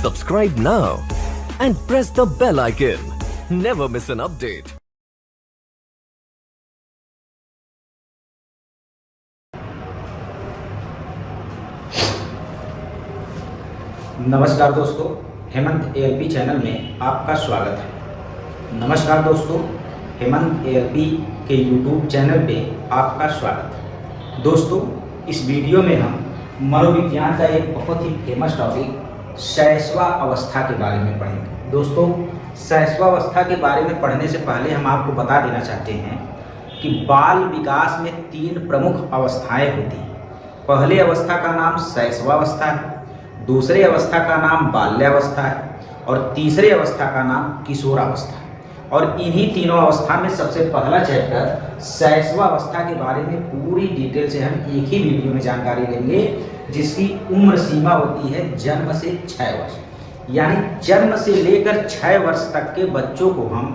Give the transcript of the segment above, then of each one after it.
Subscribe now and press the bell icon. Never miss an update. नमस्कार दोस्तों, Hemant ALP channel में आपका स्वागत है। नमस्कार दोस्तों, हेमंत एएलपी के यूट्यूब चैनल पे आपका स्वागत है। दोस्तों, इस वीडियो में हम मनोविज्ञान का एक बहुत ही फेमस टॉपिक शैशवा अवस्था के बारे में पढ़ेंगे। दोस्तों, शैशवा अवस्था के बारे में पढ़ने से पहले हम आपको बता देना चाहते हैं कि बाल विकास में 3 प्रमुख अवस्थाएं होती हैं। पहले अवस्था का नाम शैशवावस्था है, दूसरे अवस्था का नाम बाल्यावस्था है और तीसरे अवस्था का नाम किशोरावस्था है। और इन्हीं तीनों अवस्था में सबसे पहला चैप्टर शैशवावस्था के बारे में पूरी डिटेल से हम एक ही वीडियो में जानकारी लेंगे, जिसकी उम्र सीमा होती है जन्म से 6 वर्ष। यानी जन्म से लेकर 6 वर्ष तक के बच्चों को हम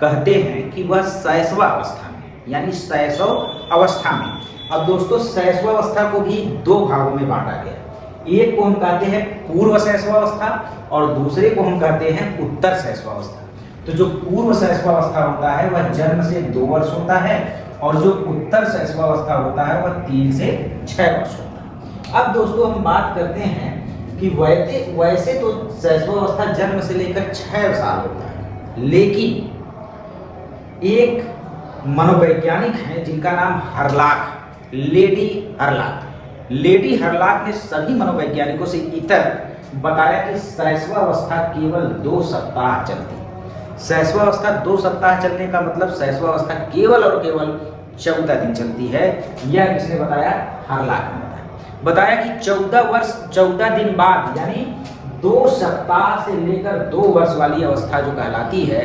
कहते हैं कि वह शैशवा अवस्था में, यानी शैशव अवस्था में। अब दोस्तों, शैशवावस्था को भी 2 भागों में बांटा गया। एक को हम कहते हैं पूर्व शैशवावस्था और दूसरे को हम कहते हैं उत्तर शैशवावस्था। तो जो पूर्व शैशवावस्था होता है वह जन्म से 2 वर्ष होता है और जो उत्तर शैशवावस्था होता है वह 3 से 6 वर्ष होता है। अब दोस्तों, हम बात करते हैं कि वैसे तो शैशवावस्था जन्म से लेकर 6 साल होता है, लेकिन एक मनोवैज्ञानिक है जिनका नाम हरलाक, लेडी हरलाक। लेडी हरलाक ने सभी मनोवैज्ञानिकों से इतर बताया कि शैशवावस्था केवल 2 सप्ताह चलती है। शैशवावस्था 2 सप्ताह चलने का मतलब शैशवावस्था केवल और केवल 14 दिन चलती है। यह किसने बताया? हरलाक ने बताया कि 14 वर्ष 14 दिन बाद, यानी 2 सप्ताह से लेकर 2 वर्ष वाली अवस्था जो कहलाती है,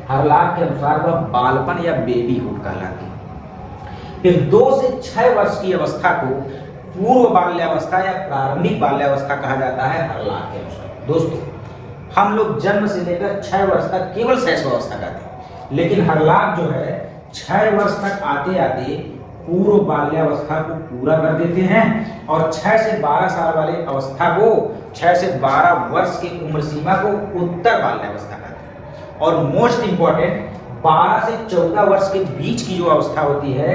हरलाक के अनुसार वह बालपन या बेबीहुड कहलाती है। फिर 2 से 6 वर्ष की अवस्था को पूर्व बाल्यावस्था या प्रारंभिक बाल्यावस्था कहा जाता है हरलाक के अनुसार। दोस्तों, हम लोग जन्म से लेकर 6 वर्ष तक केवल शैशवावस्था कहते हैं, लेकिन हरलाक जो है 6 वर्ष तक आते आते पूर्व बाल्यावस्था को पूरा कर देते हैं और 6 से 12 साल वाले अवस्था को, 6 से 12 वर्ष की उम्र सीमा को उत्तर बाल्यावस्था कहते हैं। और मोस्ट इंपॉर्टेंट, 12 से 14 वर्ष के बीच की जो अवस्था होती है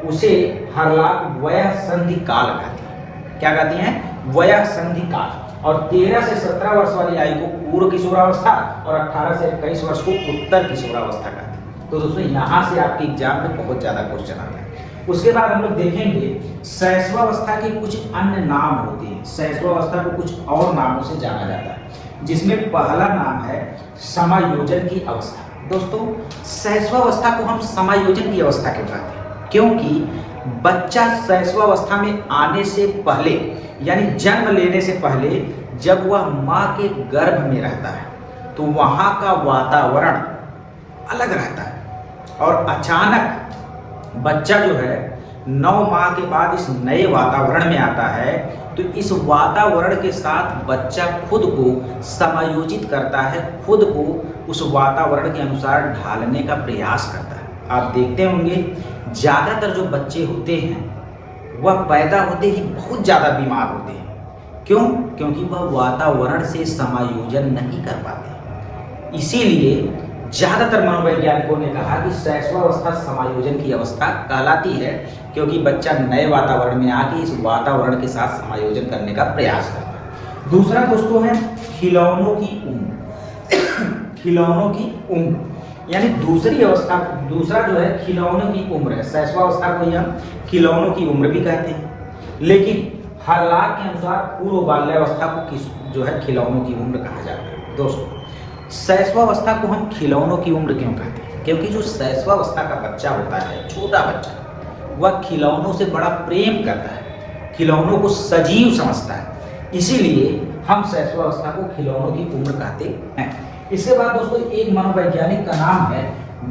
उसे हरलाक वयः संधि काल कहती है। क्या कहती हैं? वयः संधि काल। और 13 से 17 वर्ष वाली आयु को पूर्व किशोरावस्था और 18 से 21 वर्ष को उत्तर किशोरावस्था कहते हैं। तो दोस्तों, यहाँ से आपके एग्जाम में बहुत ज्यादा क्वेश्चन आता है। उसके बाद हम लोग देखेंगे शैशवावस्था के कुछ अन्य नाम होते हैं। शैशवावस्था को कुछ और नामों से जाना जाता है, जिसमें पहला नाम है समायोजन की अवस्था। दोस्तों, शैशवावस्था को हम समायोजन की अवस्था क्यों कहते हैं? क्योंकि बच्चा शैशवावस्था में आने से पहले, यानी जन्म लेने से पहले, जब वह माँ के गर्भ में रहता है तो वहाँ का वातावरण अलग रहता है और अचानक बच्चा जो है 9 माह के बाद इस नए वातावरण में आता है, तो इस वातावरण के साथ बच्चा खुद को समायोजित करता है, खुद को उस वातावरण के अनुसार ढालने का प्रयास करता है। आप देखते होंगे ज़्यादातर जो बच्चे होते हैं वह पैदा होते ही बहुत ज़्यादा बीमार होते हैं। क्यों? क्योंकि वह वातावरण से समायोजन नहीं कर पाते। इसीलिए ज़्यादातर मनोवैज्ञानिकों ने कहा कि शैशवावस्था समायोजन की अवस्था कहलाती है, क्योंकि बच्चा नए वातावरण में आके इस वातावरण के साथ समायोजन करने का प्रयास करता है। दूसरा दोस्तों है खिलौनों की उम्र। खिलौनों की उम्र यानी दूसरी अवस्था, दूसरा जो है खिलौनों की उम्र है। शैशवावस्था को हम खिलौनों की उम्र भी कहते हैं, लेकिन हरलाक के अनुसार पूर्व बाल्यावस्था को जो है खिलौनों की उम्र कहा जाता है। दोस्तों, शैशवावस्था को हम खिलौनों की उम्र क्यों कहते हैं? क्योंकि जो शैशवावस्था का बच्चा होता है, छोटा बच्चा, वह खिलौनों से बड़ा प्रेम करता है, खिलौनों को सजीव समझता है। इसीलिए हम शैशवावस्था को खिलौनों की उम्र कहते हैं। इसके बाद दोस्तों, एक मनोवैज्ञानिक का नाम है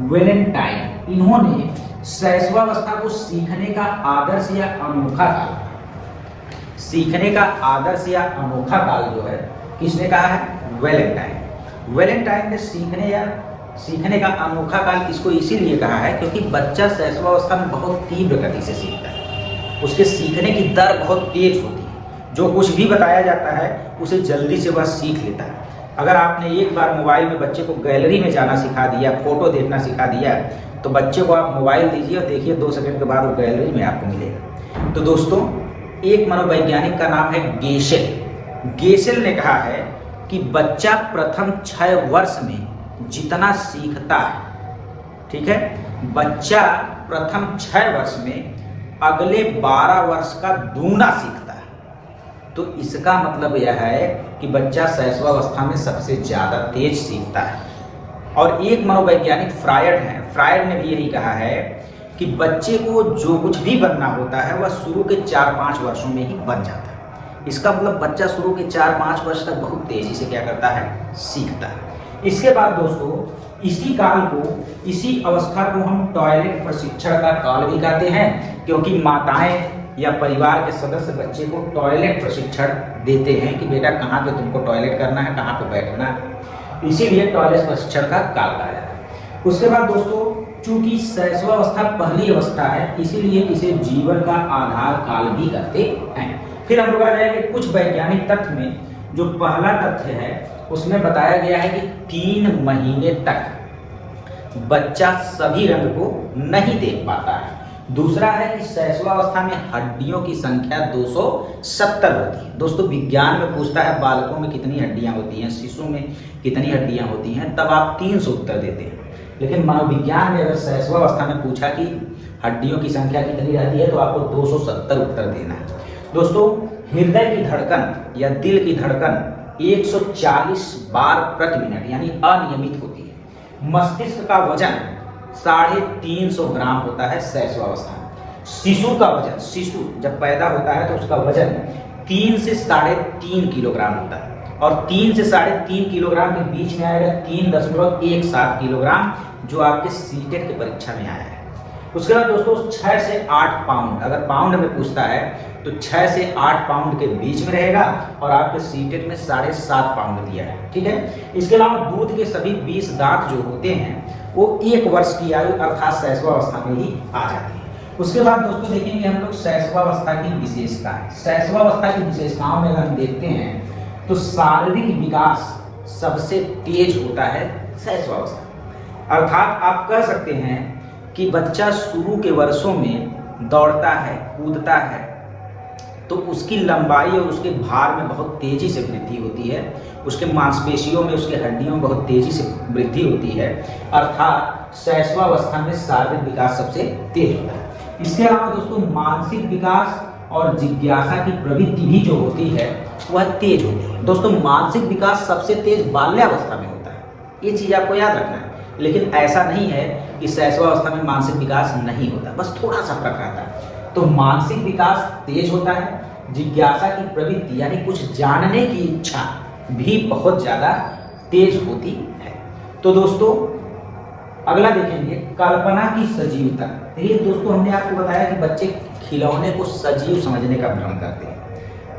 वेलेंटाइन। इन्होंने शैशवावस्था को सीखने का आदर्श या अनोखा काल, सीखने का आदर्श या अनोखा काल जो है किसने कहा है? वेलेंटाइन। वेलेंटाइन ने सीखने का अनोखा काल इसको इसीलिए कहा है क्योंकि बच्चा शैशवावस्था में बहुत तीव्र गति से सीखता है, उसके सीखने की दर बहुत तेज होती है। जो कुछ भी बताया जाता है उसे जल्दी से वह सीख लेता है। अगर आपने एक बार मोबाइल में बच्चे को गैलरी में जाना सिखा दिया, फोटो देखना सिखा दिया, तो बच्चे को आप मोबाइल दीजिए और देखिए 2 सेकंड के बाद वो गैलरी में आपको मिलेगा। तो दोस्तों, एक मनोवैज्ञानिक का नाम है गेशेल। गेशेल ने कहा है कि बच्चा प्रथम 6 वर्ष में जितना सीखता है, ठीक है, बच्चा प्रथम 6 वर्ष में अगले 12 वर्ष का दूना सीखता है। तो इसका मतलब यह है कि बच्चा शैशवावस्था में सबसे ज्यादा तेज सीखता है। और एक मनोवैज्ञानिक फ्रायड हैं, फ्रायड ने भी यही कहा है कि बच्चे को जो कुछ भी बनना होता है वह शुरू के 4-5 वर्षों में ही बन जाता है। इसका मतलब बच्चा शुरू के 4-5 वर्ष तक बहुत तेजी से क्या करता है, सीखता है। इसके बाद दोस्तों, इसी काल को, इसी अवस्था को हम टॉयलेट प्रशिक्षण का काल भी कहते हैं, क्योंकि माताएं या परिवार के सदस्य बच्चे को टॉयलेट प्रशिक्षण देते हैं कि बेटा कहाँ पे तुमको टॉयलेट करना है, कहाँ पे बैठना है, इसीलिए टॉयलेट प्रशिक्षण का काल कहा जाता है। उसके बाद दोस्तों, चूंकि शैशवावस्था पहली अवस्था है, इसीलिए इसे जीवन का आधार काल भी कहते हैं। फिर हम लोग आ जाएंगे कुछ वैज्ञानिक तथ्य में। जो पहला तथ्य है उसमें बताया गया है कि 3 महीने तक बच्चा सभी रंग को नहीं देख पाता है। दूसरा है कि शैशवावस्था में हड्डियों की संख्या 270 होती है। दोस्तों, विज्ञान में पूछता है बालकों में कितनी हड्डियां होती हैं, शिशु में कितनी हड्डियां होती हैं, तब आप 300 उत्तर देते हैं। लेकिन मनोविज्ञान में अगर शैशवावस्था में पूछा कि हड्डियों की संख्या कितनी रहती है, तो आपको 270 उत्तर देना है। दोस्तों, हृदय की धड़कन या दिल की धड़कन 140 बार प्रति मिनट यानी अनियमित होती है। मस्तिष्क का वजन 350 ग्राम होता है शैशवावस्था में। शिशु का वजन, शिशु जब पैदा होता है तो उसका वजन 3 से 3.5 किलोग्राम होता है, और 3 से 3.5 किलोग्राम के बीच में आएगा 3.17 किलोग्राम, जो आपके सीटेट की परीक्षा में आया है। उसके बाद दोस्तों, 6 से 8 पाउंड, अगर पाउंड में पूछता है तो 6 से 8 पाउंड के बीच में रहेगा, और आपके सीटेट में 7.5 पाउंड दिया है, ठीक है। इसके अलावा दूध के सभी 20 दांत जो होते हैं वो 1 वर्ष की आयु अर्थात शैशवावस्था में ही आ जाती है। उसके बाद दोस्तों देखेंगे हम लोग शैशवावस्था की विशेषता। शैशवावस्था की विशेषताओं में अगर हम देखते हैं तो शारीरिक विकास सबसे तेज होता है शैशवावस्था। अर्थात आप कह सकते हैं कि बच्चा शुरू के वर्षों में दौड़ता है, कूदता है, तो उसकी लंबाई और उसके भार में बहुत तेजी से वृद्धि होती है, उसके मांसपेशियों में, उसके हड्डियों में बहुत तेजी से वृद्धि होती है। अर्थात शैशवावस्था में शारीरिक विकास सबसे तेज होता है। इसके अलावा दोस्तों, मानसिक विकास और जिज्ञासा की प्रवृत्ति भी जो होती है वह तेज होती है। दोस्तों, मानसिक विकास सबसे तेज बाल्यावस्था में होता है, ये चीज आपको याद रखना है। लेकिन ऐसा नहीं है कि शैशवावस्था में मानसिक विकास नहीं होता, बस थोड़ा सा फर्क आता है। तो मानसिक विकास तेज होता है, जिज्ञासा की प्रवृत्ति यानी कुछ जानने की इच्छा भी बहुत ज्यादा तेज होती है। तो दोस्तों, अगला देखेंगे कल्पना की सजीवता। देखिए दोस्तों, हमने आपको बताया कि बच्चे खिलौने को सजीव समझने का भ्रम करते हैं।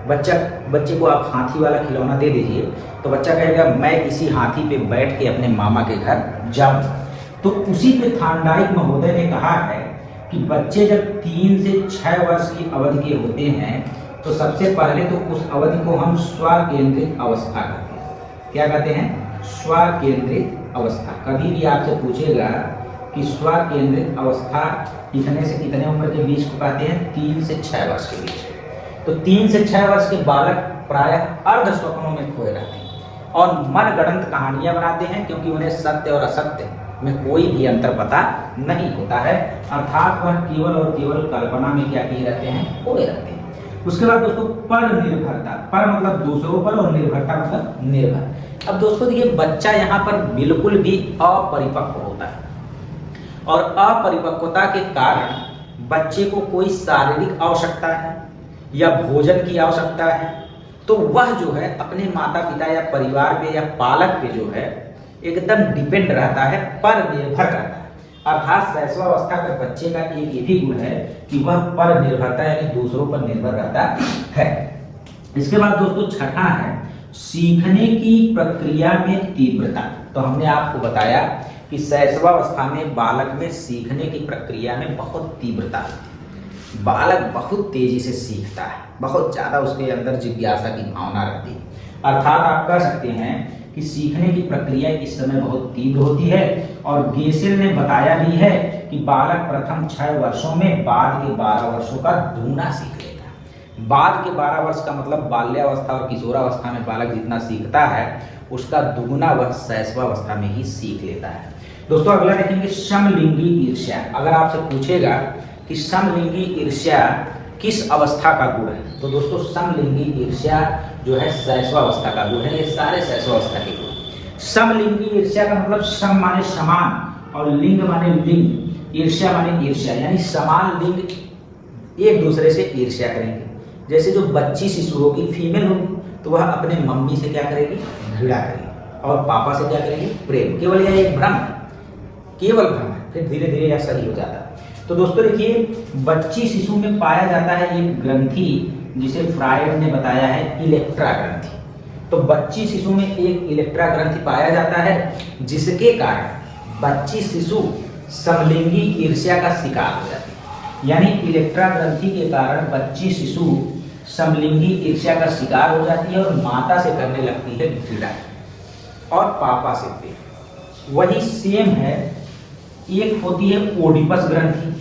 बच्चे को आप हाथी वाला खिलौना दे दीजिए तो बच्चा कहेगा मैं इसी हाथी पे बैठ के अपने मामा के घर जाऊं। तो उसी पे थार्नडाइक महोदय ने कहा है कि बच्चे जब 3 से 6 वर्ष की अवधि के होते हैं तो सबसे पहले तो उस अवधि को हम स्व-केंद्रित अवस्था कहते हैं। क्या कहते हैं? स्व-केंद्रित अवस्था। कभी भी आपसे पूछेगा कि स्व-केंद्रित अवस्था कितने से कितने उम्र के बीच को कहते हैं? 3 से 6 वर्ष के बीच। तो 3 से 6 वर्ष के बालक प्रायः अर्ध स्वप्नों में खोए रहते हैं और मनगढ़ंत कहानियां बनाते हैं, क्योंकि उन्हें सत्य और असत्य में कोई भी अंतर पता नहीं होता है। अर्थात वह केवल और केवल कल्पना में क्या किए रहते हैं? खोए रहते हैं। उसके बाद दोस्तों पर निर्भरता। पर मतलब दूसरों पर और निर्भरता मतलब निर्भर। अब दोस्तों देखिए, बच्चा यहाँ पर बिल्कुल भी अपरिपक्व होता है और अपरिपक्वता के कारण बच्चे को कोई शारीरिक आवश्यकता है या भोजन की आवश्यकता है तो वह जो है अपने माता पिता या परिवार पे या पालक पे जो है एकदम डिपेंड रहता है, पर निर्भर रहता है। अर्थात शैशवावस्था के बच्चे का एक ये भी गुण है कि वह पर निर्भरता यानी दूसरों पर निर्भर रहता है। इसके बाद दोस्तों छठा है सीखने की प्रक्रिया में तीव्रता। तो हमने आपको बताया कि शैशवावस्था में बालक में सीखने की प्रक्रिया में बहुत तीव्रता होती है। बालक बहुत तेजी से सीखता है, बहुत ज़्यादा उसके अंदर जिज्ञासा की भावना रहती है। अर्थात आप कह सकते हैं कि सीखने की प्रक्रिया इस समय बहुत तीव्र होती है। और गेसेल ने बताया भी है कि बालक प्रथम 6 वर्षों में बाद के 12 वर्षों का दूना सीख लेता है। बाद के 12 वर्ष का मतलब बाल्यावस्था और किशोरावस्था में बालक जितना सीखता है उसका दुगुना वह शैशवावस्था में ही सीख लेता है। दोस्तों अगला देखेंगे समलिंगी ईर्ष्या। अगर आपसे पूछेगा कि समलिंगी ईर्ष्या किस अवस्था का गुण है, तो दोस्तों समलिंगी ईर्ष्या जो है शैशवावस्था का गुण है। ये सारे शैशवावस्था के गुण। समलिंगी ईर्ष्या का मतलब सम माने समान और लिंग माने लिंग, ईर्ष्या माने ईर्ष्या, यानी समान लिंग एक दूसरे से ईर्ष्या करेंगे। जैसे जो बच्ची शिशु होगी, फीमेल होगी, तो वह अपने मम्मी से क्या करेगी, घृणा करेगी, और पापा से क्या करेगी, प्रेम। केवल यह एक भ्रम है, केवल भ्रम है, फिर धीरे धीरे यह सही हो जाता है। तो दोस्तों देखिए, बच्ची शिशु में पाया जाता है एक ग्रंथि जिसे फ्रायड ने बताया है इलेक्ट्रा ग्रंथि। तो बच्ची शिशु में एक इलेक्ट्रा ग्रंथि पाया जाता है जिसके कारण बच्ची शिशु समलिंगी ईर्ष्या का शिकार हो जाती है। यानी इलेक्ट्रा ग्रंथि के कारण बच्ची शिशु समलिंगी ईर्ष्या का शिकार हो जाती है और माता से करने लगती है घृणा और पापा से प्रेम। वही सेम है, एक होती है ओडिपस ग्रंथि।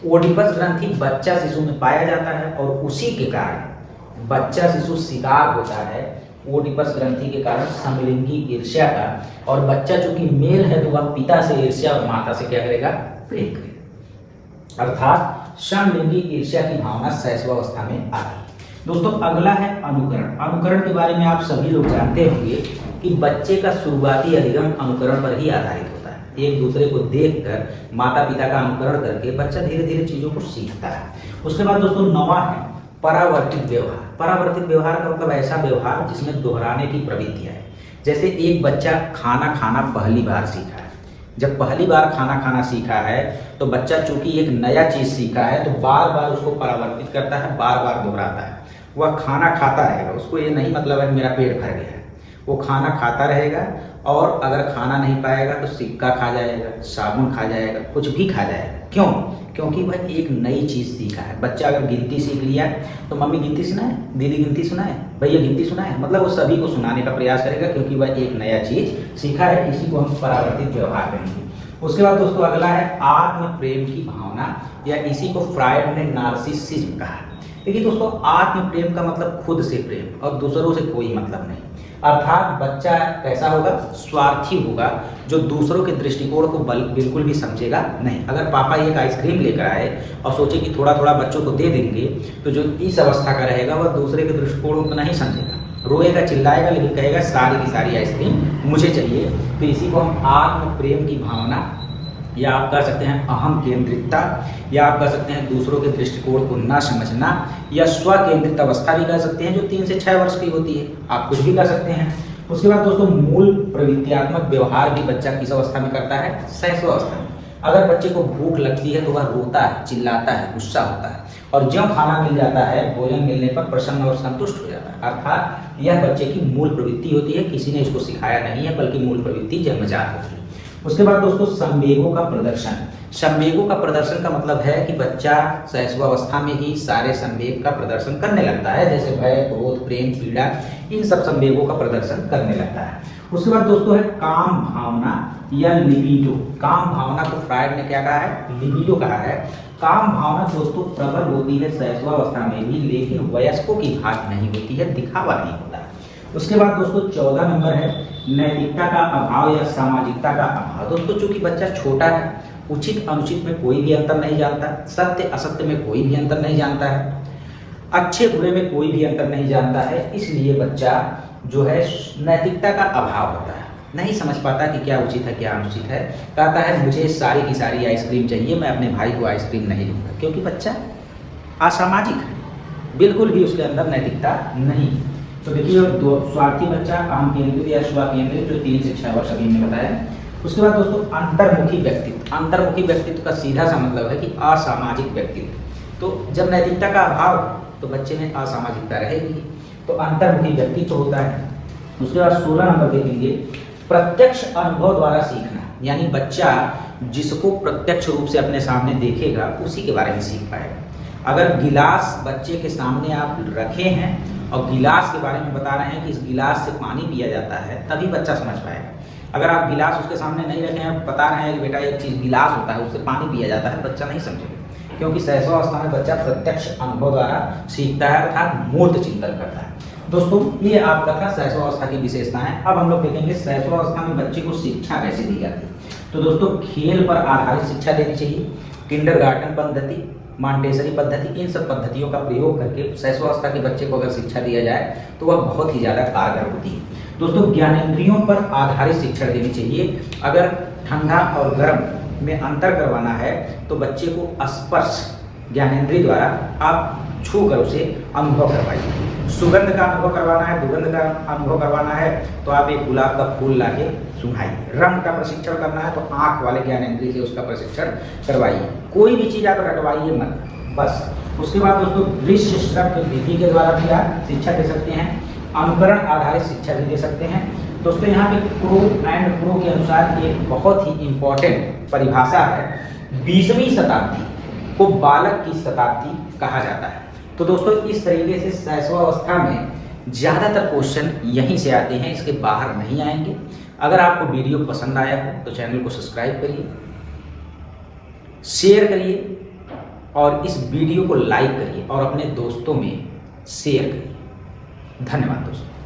ओडिपस ग्रंथि बच्चा शिशु में पाया जाता है और उसी के कारण बच्चा शिशु शिकार होता है ओडिपस ग्रंथि के कारण समलिंगी ईर्ष्या का। और बच्चा चूंकि मेल है तो वह पिता से ईर्ष्या और माता से क्या करेगा, प्रेम करेगा। अर्थात समलिंगी ईर्ष्या की भावना शैशवावस्था में आती है। दोस्तों अगला है अनुकरण। अनुकरण के बारे में आप सभी लोग जानते होंगे कि बच्चे का शुरुआती अधिगम अनुकरण पर ही आधारित होता है। एक दूसरे को देखकर, माता पिता का अनुकरण करके बच्चा धीरे धीरे चीजों को सीखता है। उसके बाद दोस्तों 9वां है परावर्तित व्यवहार। परावर्तित व्यवहार का मतलब ऐसा व्यवहार जिसमें दोहराने की प्रवृत्ति है। जैसे एक बच्चा खाना खाना पहली बार सीखा है। जब पहली बार खाना खाना सीखा है तो बच्चा चूंकि एक नया चीज सीखा है तो बार बार उसको परावर्तित करता है, बार बार दोहराता है। वह खाना खाता रहेगा, उसको ये नहीं मतलब है मेरा पेट भर गया है। वो खाना खाता रहेगा और अगर खाना नहीं पाएगा तो सिक्का खा जाएगा, साबुन खा जाएगा, कुछ भी खा जाएगा। क्यों? क्योंकि वह एक नई चीज सीखा है। बच्चा अगर गिनती सीख लिया तो मम्मी गिनती सुनाए, दीदी गिनती सुनाए, भैया गिनती सुनाए, मतलब वो सभी को सुनाने का प्रयास करेगा क्योंकि वह एक नया चीज सीखा है। इसी को हम परावर्तित व्यवहार कहेंगे। उसके बाद दोस्तों अगला है आत्म प्रेम की भावना, या इसी को फ्रायड ने नार्सिसिज्म कहा। देखिए दोस्तों, आत्म प्रेम का मतलब खुद से प्रेम और दूसरों से कोई मतलब नहीं। अर्थात बच्चा कैसा होगा, स्वार्थी होगा, जो दूसरों के दृष्टिकोण को बिल्कुल भी समझेगा नहीं। अगर पापा एक आइसक्रीम लेकर आए और सोचे कि थोड़ा थोड़ा बच्चों को दे देंगे, तो जो इस अवस्था का रहेगा वह दूसरे के दृष्टिकोण को नहीं समझेगा, रोएगा, चिल्लाएगा, लेकिन कहेगा सारी की सारी आइसक्रीम मुझे चाहिए। तो इसी को हम आत्म प्रेम की भावना, या आप कह सकते हैं अहम केंद्रितता, या आप कह सकते हैं दूसरों के दृष्टिकोण को न समझना, या स्व केंद्रित अवस्था भी कह सकते हैं, जो 3 से 6 वर्ष की होती है। आप कुछ भी कह सकते हैं। उसके बाद दोस्तों मूल प्रवृत्तियात्मक व्यवहार भी बच्चा किस अवस्था में करता है, शैशवावस्था में। अगर बच्चे को भूख लगती है तो वह रोता है, चिल्लाता है, गुस्सा होता है, और जब खाना मिल जाता है, भोजन मिलने पर प्रसन्न और संतुष्ट हो जाता है। अर्थात यह बच्चे की मूल प्रवृत्ति होती है, किसी ने इसको सिखाया नहीं है, बल्कि मूल प्रवृत्ति जन्मजात होती है। उसके बाद दोस्तों संवेगों का प्रदर्शन। संवेगों का प्रदर्शन का मतलब है कि बच्चा शैशवावस्था में ही सारे संवेग का प्रदर्शन करने लगता है, जैसे भय, क्रोध, प्रेम, पीड़ा, इन सब संवेगों का प्रदर्शन करने लगता है। उसके बाद दोस्तों है काम भावना या लिबिडो। काम भावना को फ्रायड ने क्या कहा है, लिबिडो कहा है। काम भावना दोस्तों प्रबल होती है शैशवावस्था में भी, लेकिन वयस्कों की भांति नहीं होती है, दिखावा नहीं होता है। उसके बाद दोस्तों 14 नंबर है नैतिकता का अभाव या सामाजिकता का अभाव। दोस्तों चूंकि बच्चा छोटा है, उचित अनुचित में कोई भी अंतर नहीं जानता, सत्य असत्य में कोई भी अंतर नहीं जानता है, अच्छे बुरे में कोई भी अंतर नहीं जानता है, इसलिए बच्चा जो है नैतिकता का अभाव होता है, नहीं समझ पाता कि क्या उचित है क्या अनुचित है। कहता है मुझे सारी की सारी आइसक्रीम चाहिए, मैं अपने भाई को आइसक्रीम नहीं दूंगा, क्योंकि बच्चा असामाजिक है, बिल्कुल भी उसके अंदर नैतिकता नहीं। तो देखिए दो स्वार्थी बच्चा, अहम केंद्रित या स्व केंद्रित, जो 3 से 6 वर्ष अभी हमने बताया। उसके बाद दोस्तों अंतर्मुखी व्यक्तित्व। अंतर्मुखी व्यक्तित्व का सीधा सा मतलब है कि असामाजिक व्यक्तित्व। तो जब नैतिकता का अभाव तो बच्चे में असामाजिकता रहेगी, तो अंतर्मुखी व्यक्तित्व होता है। उसके बाद 16 नंबर देख लीजिए प्रत्यक्ष अनुभव द्वारा सीखना, यानी बच्चा जिसको प्रत्यक्ष रूप से अपने सामने देखेगा उसी के बारे में सीख पाएगा। अगर गिलास बच्चे के सामने आप रखे हैं और गिलास के बारे में बता रहे हैं कि इस गिलास से पानी पिया जाता है, तभी बच्चा समझ पाएगा। अगर आप गिलास उसके सामने नहीं रखे हैं, बता रहे हैं कि बेटा एक चीज़ गिलास होता है, उससे पानी पिया जाता है, बच्चा नहीं समझेगा, क्योंकि शैशवावस्था में बच्चा प्रत्यक्ष अनुभव द्वारा सीखता है अर्थात मूर्त चिंतन करता है। दोस्तों, ये आपका था शैशवावस्था की विशेषताएं। अब हम लोग देखेंगे शैशवावस्था में बच्चे को शिक्षा कैसे दी जाती है। तो दोस्तों, खेल पर आधारित शिक्षा देनी चाहिए। किंडरगार्टन पद्धति, मॉन्टेसरी पद्धति, इन सब पद्धतियों का प्रयोग करके शैशवावस्था के बच्चे को अगर शिक्षा दिया जाए तो वह बहुत ही ज़्यादा कारगर होती है। दोस्तों, ज्ञानेंद्रियों पर आधारित शिक्षा देनी चाहिए। अगर ठंडा और गर्म में अंतर करवाना है तो बच्चे को स्पर्श ज्ञानेंद्रिय द्वारा आप छू कर उसे अनुभव करवाइए। सुगंध का अनुभव करवाना है, दुर्गंध का अनुभव करवाना है तो आप एक गुलाब का फूल लाके सुंघाइए। रंग का प्रशिक्षण करना है तो आंख वाले ज्ञानेंद्रिय से उसका प्रशिक्षण करवाइए। कोई भी चीज़ आप रटवाइए मत, बस। उसके बाद दोस्तों, दृश्य श्रव्य विधि के द्वारा भी आप शिक्षा दे सकते हैं। अनुकरण आधारित शिक्षा भी दे सकते हैं। दोस्तों, यहाँ पे क्रो एंड प्रो के अनुसार एक बहुत ही इंपॉर्टेंट परिभाषा है। 20वीं शताब्दी को बालक की शताब्दी कहा जाता है। तो दोस्तों, इस तरीके से शैशवावस्था में ज़्यादातर क्वेश्चन यहीं से आते हैं, इसके बाहर नहीं आएंगे। अगर आपको वीडियो पसंद आया हो तो चैनल को सब्सक्राइब करिए, शेयर करिए और इस वीडियो को लाइक करिए और अपने दोस्तों में शेयर करिए। धन्यवाद दोस्तों।